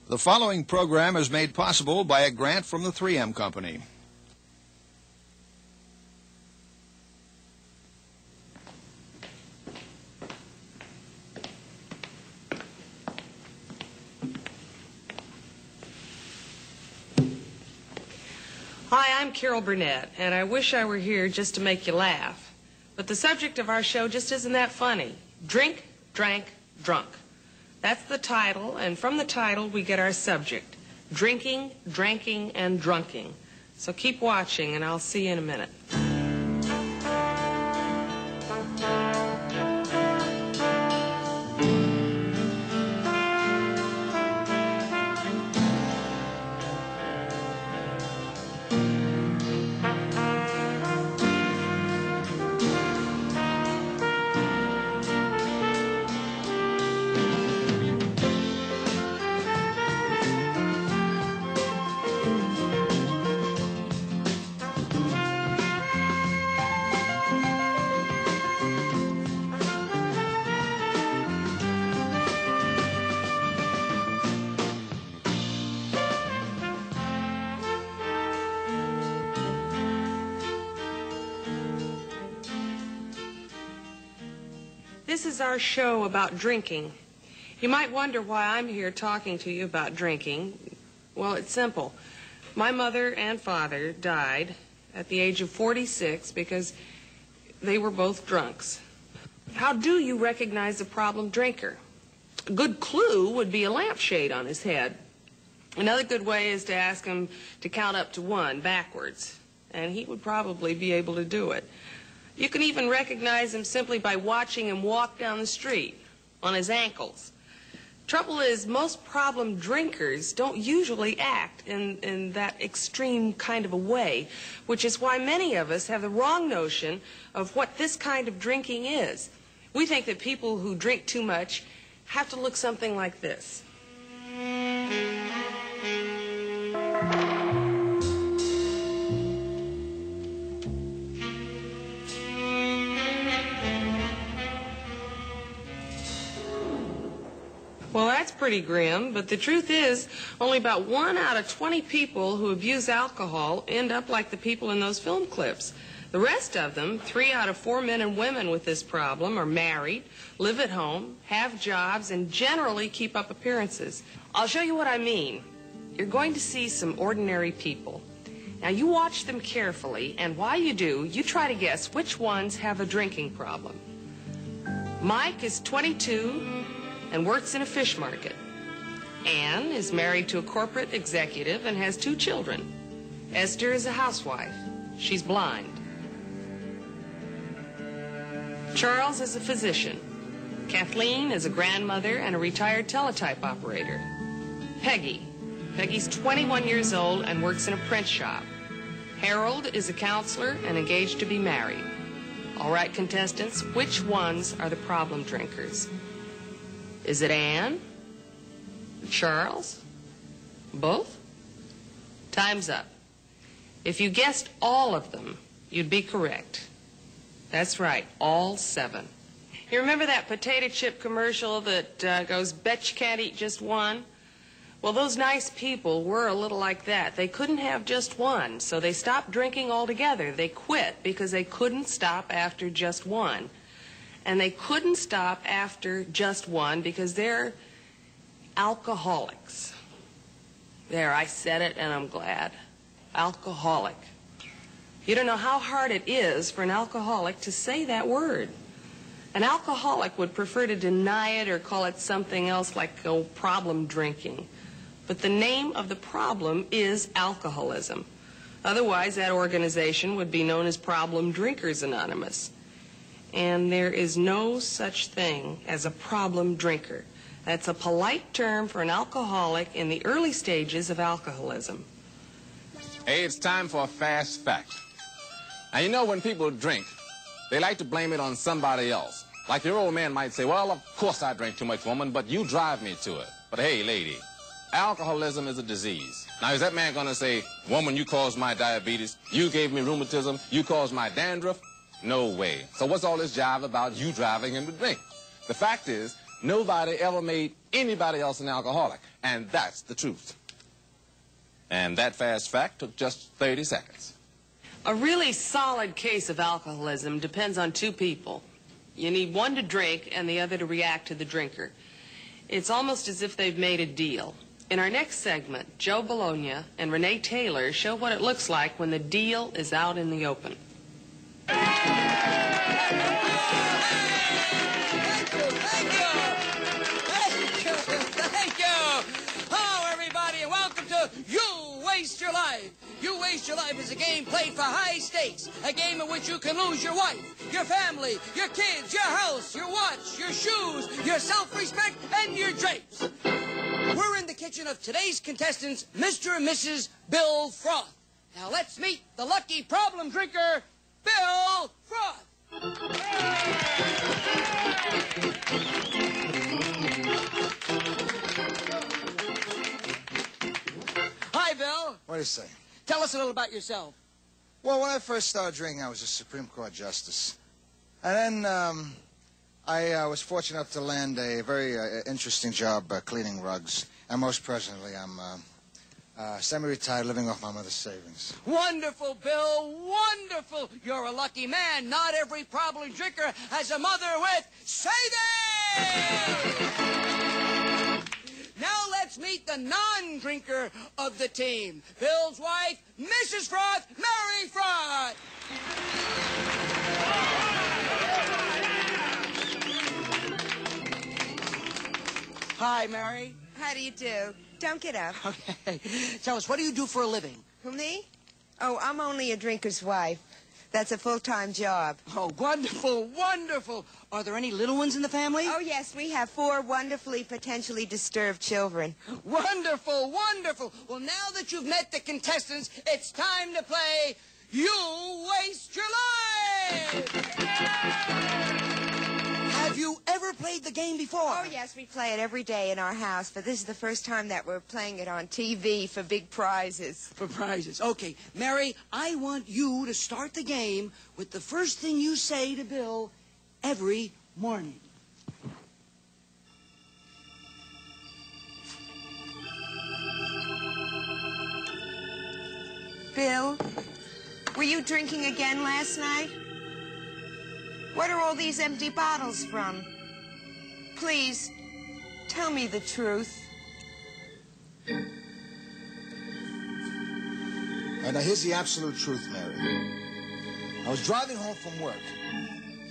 The following program is made possible by a grant from the 3M Company. Hi, I'm Carol Burnett, and I wish I were here just to make you laugh. But the subject of our show just isn't that funny. Drink, drank, drunk. That's the title, and from the title we get our subject. Drinking, dranking, and drunking. So keep watching, and I'll see you in a minute. This is our show about drinking. You might wonder why I'm here talking to you about drinking. Well, it's simple. My mother and father died at the age of 46 because they were both drunks. How do you recognize a problem drinker? A good clue would be a lampshade on his head. Another good way is to ask him to count up to 1 backwards, and he would probably be able to do it. You can even recognize him simply by watching him walk down the street on his ankles. Trouble is, most problem drinkers don't usually act in that extreme kind of a way, which is why many of us have the wrong notion of what this kind of drinking is. We think that people who drink too much have to look something like this. Well, that's pretty grim, but the truth is, only about 1 out of 20 people who abuse alcohol end up like the people in those film clips. The rest of them, 3 out of 4 men and women with this problem, are married, live at home, have jobs, and generally keep up appearances. I'll show you what I mean. You're going to see some ordinary people. Now, you watch them carefully, and while you do, you try to guess which ones have a drinking problem. Mike is 22 and works in a fish market. Anne is married to a corporate executive and has 2 children. Esther is a housewife. She's blind. Charles is a physician. Kathleen is a grandmother and a retired teletype operator. Peggy's 21 years old and works in a print shop. Harold is a counselor and engaged to be married. All right, contestants, which ones are the problem drinkers? Is it Anne? Charles? Both? Time's up. If you guessed all of them, you'd be correct. That's right, all 7. You remember that potato chip commercial that goes, "Bet you can't eat just one"? Well, those nice people were a little like that. They couldn't have just one, so they stopped drinking altogether. They quit because they couldn't stop after just one. And they couldn't stop after just one because they're alcoholics. There, I said it, and I'm glad. Alcoholic. You don't know how hard it is for an alcoholic to say that word. An alcoholic would prefer to deny it or call it something else like problem drinking. But the name of the problem is alcoholism. Otherwise, that organization would be known as Problem Drinkers Anonymous. And there is no such thing as a problem drinker. That's a polite term for an alcoholic in the early stages of alcoholism. Hey, it's time for a fast fact. Now, you know when people drink, they like to blame it on somebody else. Like your old man might say, "Well, of course I drink too much, woman, but you drive me to it." But hey, lady, alcoholism is a disease. Now, is that man going to say, "Woman, you caused my diabetes, you gave me rheumatism, you caused my dandruff"? No way. So what's all this jive about you driving him to drink? The fact is, Nobody ever made anybody else an alcoholic, and that's the truth. And that fast fact took just 30 seconds. A really solid case of alcoholism depends on two people. You need one to drink and the other to react to the drinker. It's almost as if they've made a deal. In our next segment, Joe Bologna and Renee Taylor show what it looks like when the deal is out in the open. Thank you. Hello, everybody, and welcome to You Waste Your Life. You Waste Your Life is a game played for high stakes, a game in which you can lose your wife, your family, your kids, your house, your watch, your shoes, your self-respect, and your drapes. We're in the kitchen of today's contestants, Mr. and Mrs. Bill Froth. Now let's meet the lucky problem drinker, Bill Froth. Hi, Bill. What do you say? Tell us a little about yourself. Well, when I first started drinking, I was a Supreme Court justice. And then I was fortunate enough to land a very interesting job cleaning rugs. And most presently, I'm semi-retired, living off my mother's savings. Wonderful, Bill, wonderful. You're a lucky man. Not every problem drinker has a mother with savings. Now let's meet the non-drinker of the team. Bill's wife, Mrs. Froth, Mary Froth. Hi, Mary. How do you do? Don't get up. Okay. Tell us, what do you do for a living? Who, me? Oh, I'm only a drinker's wife. That's a full-time job. Oh, wonderful, wonderful. Are there any little ones in the family? Oh, yes, we have 4 wonderfully potentially disturbed children. Wonderful, wonderful. Well, now that you've met the contestants, it's time to play You Waste Your Life! Have you ever played the game before? Oh, yes, we play it every day in our house, but this is the first time that we're playing it on TV for big prizes. For prizes. Okay, Mary, I want you to start the game with the first thing you say to Bill every morning. Bill, were you drinking again last night? What are all these empty bottles from? Please, tell me the truth. And now here's the absolute truth, Mary. I was driving home from work.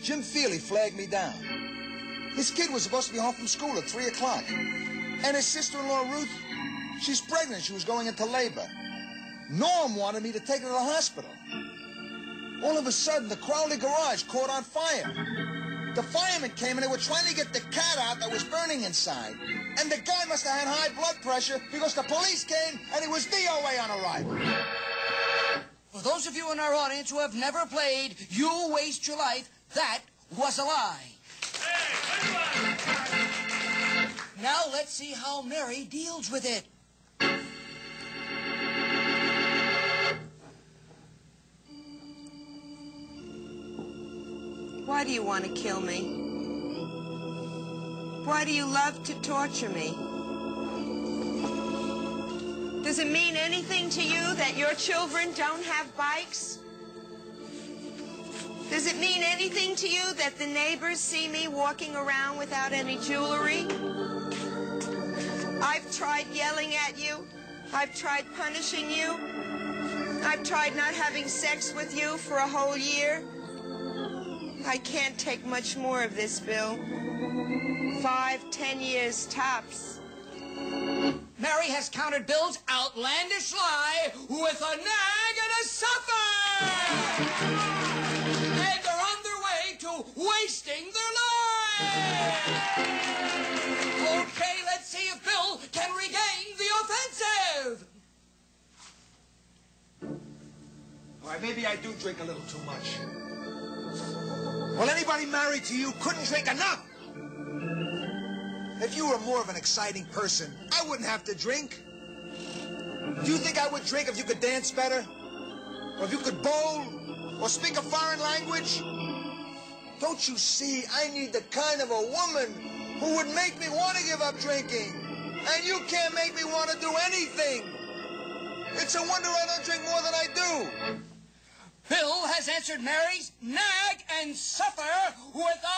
Jim Feely flagged me down. His kid was supposed to be home from school at 3 o'clock. And his sister-in-law, Ruth, she's pregnant. She was going into labor. Norm wanted me to take her to the hospital. All of a sudden, the Crowley garage caught on fire. The firemen came and they were trying to get the cat out that was burning inside. And the guy must have had high blood pressure because the police came and he was DOA on arrival. For those of you in our audience who have never played You Waste Your Life, that was a lie. Now let's see how Mary deals with it. Why do you want to kill me? Why do you love to torture me? Does it mean anything to you that your children don't have bikes? Does it mean anything to you that the neighbors see me walking around without any jewelry? I've tried yelling at you. I've tried punishing you. I've tried not having sex with you for a whole year. I can't take much more of this, Bill. 5, 10 years tops. Mary has countered Bill's outlandish lie with a nag and a suffer! And they're on their way to wasting their lives! Okay, let's see if Bill can regain the offensive! All right, maybe I do drink a little too much. Well, anybody married to you couldn't drink enough. If you were more of an exciting person, I wouldn't have to drink. Do you think I would drink if you could dance better? Or if you could bowl? Or speak a foreign language? Don't you see, I need the kind of a woman who would make me want to give up drinking. And you can't make me want to do anything. It's a wonder I don't drink more than I do. Bill has answered Mary's nag and suffer without